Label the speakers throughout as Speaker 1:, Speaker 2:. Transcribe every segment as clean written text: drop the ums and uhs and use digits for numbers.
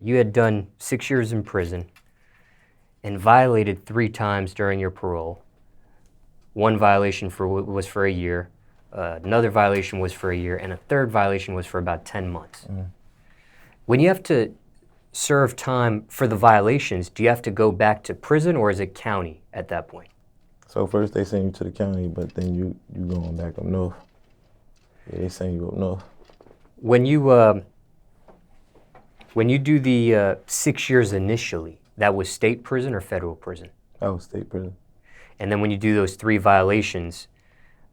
Speaker 1: you had done 6 years in prison and violated 3 times during your parole. One violation was for a year, another violation was for a year, and a third violation was for about 10 months. When you have to serve time for the violations, do you have to go back to prison, or is it county at that point?
Speaker 2: So first they send you to the county, but then you going back up north. Yeah, they send you up north.
Speaker 1: When you do the 6 years initially, that was state prison or federal prison?
Speaker 2: That was state prison.
Speaker 1: And then when you do those 3 violations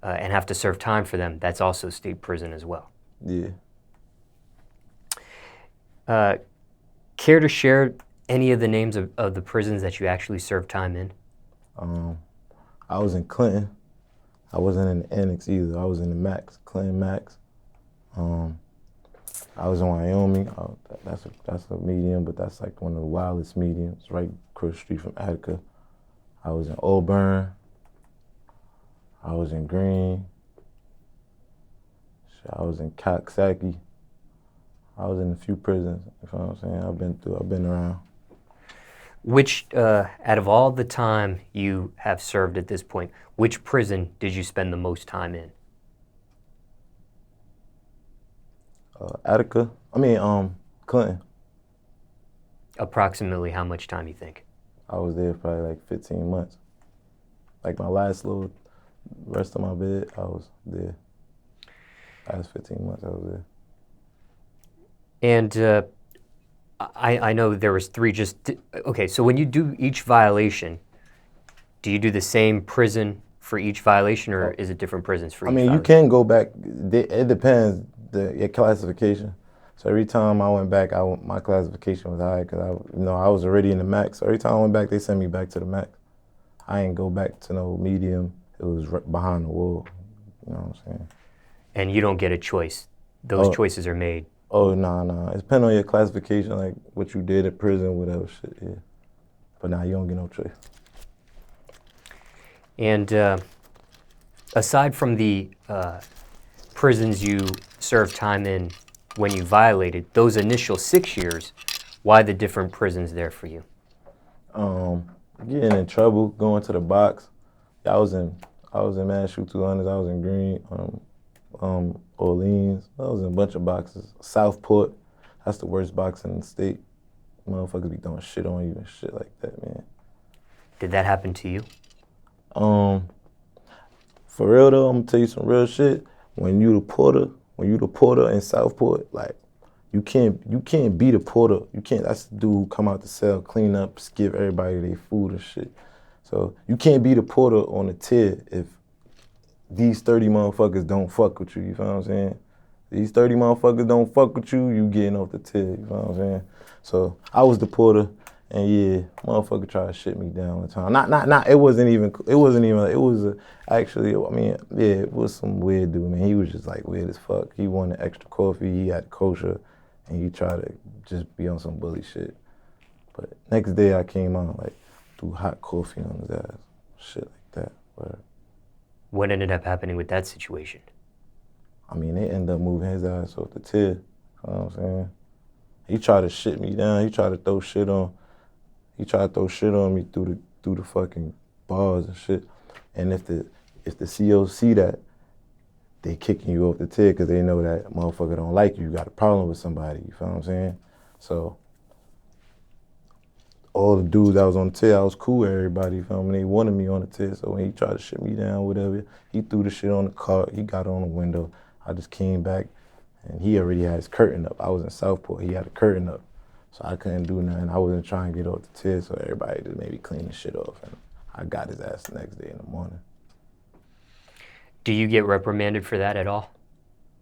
Speaker 1: and have to serve time for them, that's also state prison as well.
Speaker 2: Yeah.
Speaker 1: Care to share any of the names of the prisons that you actually served time in?
Speaker 2: I was in Clinton. I wasn't in the annex either. I was in the Max, Clinton Max. I was in Wyoming. That's a medium, but that's like one of the wildest mediums, right across the street from Attica. I was in Auburn. I was in Green. I was in Coxsackie. I was in a few prisons, you know what I'm saying? I've been around.
Speaker 1: Which, out of all the time you have served at this point, which prison did you spend the most time in?
Speaker 2: Clinton.
Speaker 1: Approximately how much time you think?
Speaker 2: I was there probably like 15 months. Like my last little rest of my bed, I was there. Last 15 months I was there.
Speaker 1: And I know there was 3 okay, so when you do each violation, do you do the same prison for each violation, or is it different prisons for each violation?
Speaker 2: You can go back, it depends, your classification. So every time I went back, my classification was high because I was already in the max. So every time I went back, they sent me back to the max. I ain't go back to no medium. It was right behind the wall. You know what I'm saying?
Speaker 1: And you don't get a choice. Those choices are made.
Speaker 2: Oh, nah. It depends on your classification, like what you did at prison, whatever shit, yeah. But nah, you don't get no choice.
Speaker 1: And aside from the prisons you served time in when you violated, those initial 6 years, why the different prisons there for you?
Speaker 2: Getting in trouble, going to the box. I was in Mad Shoot 200s, I was in Green, Orleans. I was in a bunch of boxes. Southport, that's the worst box in the state. Motherfuckers be throwing shit on you and shit like that, man.
Speaker 1: Did that happen to you?
Speaker 2: For real though, I'm gonna tell you some real shit. When you the porter in Southport, like you can't be the porter. You can't. That's the dude who come out the cell, clean up, give everybody their food and shit. So you can't be the porter on the tier if these 30 motherfuckers don't fuck with you. You feel what I'm saying? These 30 motherfuckers don't fuck with you, you getting off the tier. You feel what I'm saying? So I was the porter, and yeah, motherfucker tried to shit me down one time. It was some weird dude, man. He was just like weird as fuck. He wanted extra coffee, he had kosher, and he tried to just be on some bully shit. But next day I came out, like, threw hot coffee on his ass, shit like that. But
Speaker 1: what ended up happening with that situation?
Speaker 2: They ended up moving his ass off the tier, you know what I'm saying? He tried to shit me down, he tried to throw shit on me through the fucking bars and shit. And if the COs see that, they kicking you off the tier because they know that motherfucker don't like you. You got a problem with somebody, you feel what I'm saying? So all the dudes that was on the tier, I was cool with everybody, you feel me? They wanted me on the tier, so when he tried to shit me down, whatever, he threw the shit on the car, he got it on the window. I just came back, and he already had his curtain up. I was in Southport, he had a curtain up, so I couldn't do nothing. I wasn't trying to get off the tier, so everybody just maybe clean the shit off, and I got his ass the next day in the morning.
Speaker 1: Do you get reprimanded for that at all?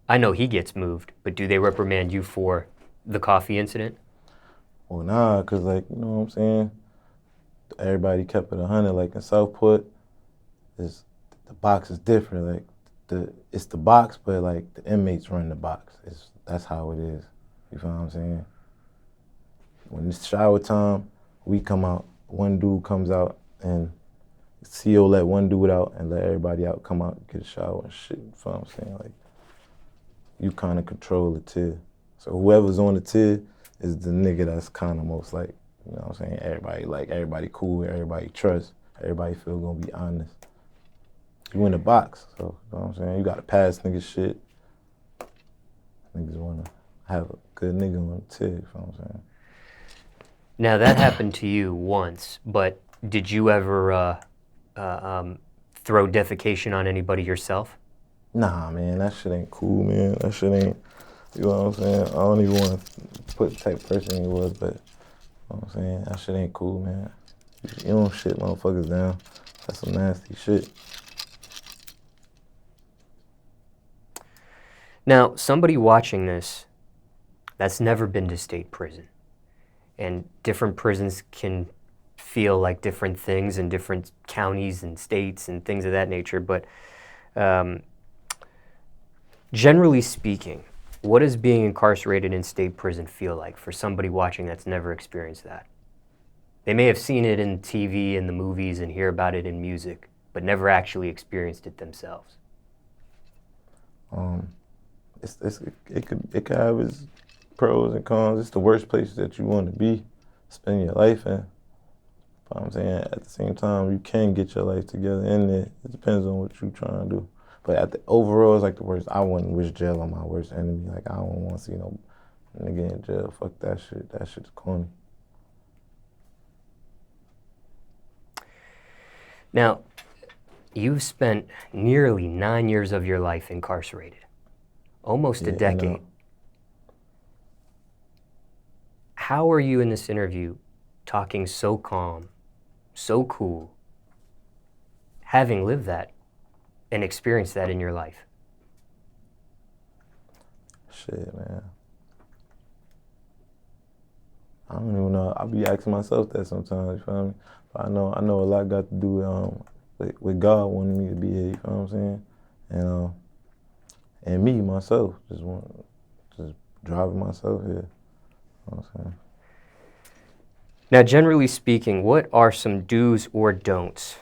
Speaker 1: I know he gets moved, but do they reprimand you for the coffee incident?
Speaker 2: Well, nah, because, like, you know what I'm saying? Everybody kept it 100. Like, in Southport, the box is different. Like, it's the box, but, like, the inmates run the box. That's how it is. You feel what I'm saying? When it's shower time, we come out. One dude comes out, and CO let one dude out and let everybody out, come out, get a shower and shit. You feel what I'm saying? Like, you kind of control the tier. So whoever's on the tier is the nigga that's kind of most like, you know what I'm saying, everybody cool, everybody trust, everybody feel gonna be honest. You in the box, so you know what I'm saying? You gotta pass niggas shit. Niggas wanna have a good nigga on the tip, you know what I'm saying?
Speaker 1: Now that happened to you once, but did you ever throw defecation on anybody yourself?
Speaker 2: Nah, man, that shit ain't cool, man. That shit ain't, you know what I'm saying? I don't even want to put the type of person he was, but, you know what I'm saying? That shit ain't cool, man. You don't shit motherfuckers down. That's some nasty shit.
Speaker 1: Now, somebody watching this that's never been to state prison, and different prisons can feel like different things in different counties and states and things of that nature, but generally speaking, what does being incarcerated in state prison feel like for somebody watching that's never experienced that? They may have seen it in TV and the movies and hear about it in music, but never actually experienced it themselves.
Speaker 2: It could have its pros and cons. It's the worst place that you want to be, spend your life in. But I'm saying at the same time, you can get your life together in there. It depends on what you're trying to do. But overall, it's like the worst. I wouldn't wish jail on my worst enemy. Like, I don't want to see no nigga in jail. Fuck that shit. That shit's corny.
Speaker 1: Now, you've spent nearly 9 years of your life incarcerated, almost a decade. How are you in this interview talking so calm, so cool, having lived that and experienced that in your life?
Speaker 2: Shit, man. I don't even know. I be asking myself that sometimes, you feel me? But I know a lot got to do with God wanting me to be here, you feel what I'm saying? And me, myself, just driving myself here, you know what I'm saying?
Speaker 1: Now, generally speaking, what are some do's or don'ts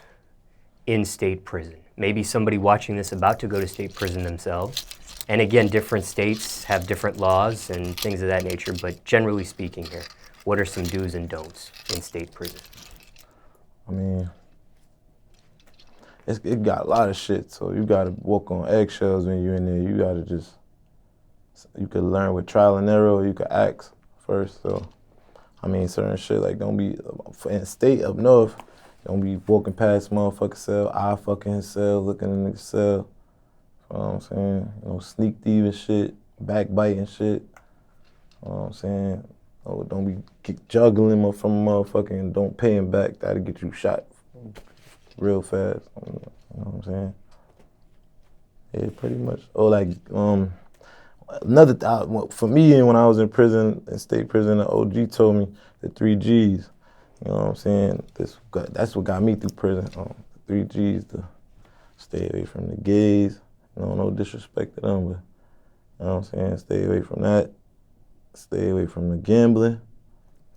Speaker 1: in state prison? Maybe somebody watching this about to go to state prison themselves. And again, different states have different laws and things of that nature, but generally speaking here, what are some do's and don'ts in state prison?
Speaker 2: I mean, it got a lot of shit, so you gotta walk on eggshells when you're in there. You gotta you could learn with trial and error, or you could ask first, so. I mean, certain shit, like, don't be, in state up north, don't be walking past motherfucking cell, eye fucking his cell, looking in the cell. You know what I'm saying? You know, sneak thieving shit, backbiting shit. You know what I'm saying? Oh, don't be juggling him from a motherfucker and don't pay him back. That'll get you shot real fast. You know what I'm saying? Yeah, pretty much. Or like, for me, when I was in prison, in state prison, the OG told me the 3 Gs. You know what I'm saying? That's what got me through prison. The 3 Gs, to stay away from the gays. You know, no disrespect to them, but, you know what I'm saying? Stay away from that. Stay away from the gambling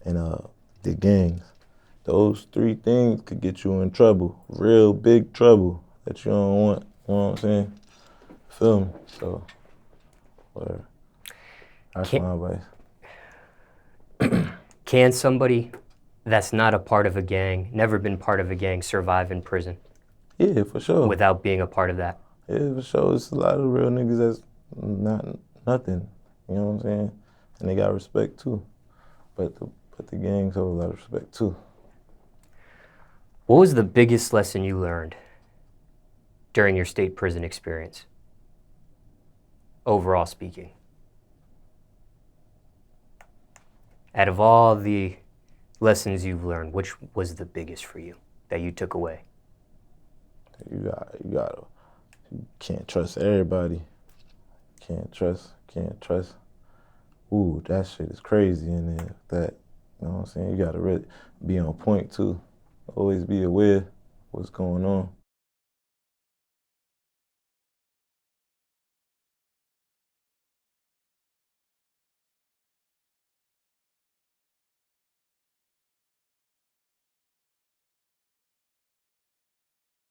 Speaker 2: and the gangs. Those 3 things could get you in trouble, real big trouble that you don't want. You know what I'm saying? Feel me? So, whatever. That's my advice.
Speaker 1: Can somebody that's not a part of a gang, never been part of a gang, survive in prison?
Speaker 2: Yeah, for sure.
Speaker 1: Without being a part of that?
Speaker 2: Yeah, for sure. There's a lot of real niggas that's not nothing. You know what I'm saying? And they got respect too. But the gangs have a lot of respect too.
Speaker 1: What was the biggest lesson you learned during your state prison experience, overall speaking? Out of all the lessons you've learned, which was the biggest for you that you took away?
Speaker 2: You can't trust everybody. Can't trust. Ooh, that shit is crazy in there. You know what I'm saying? You gotta really be on point too. Always be aware of what's going on.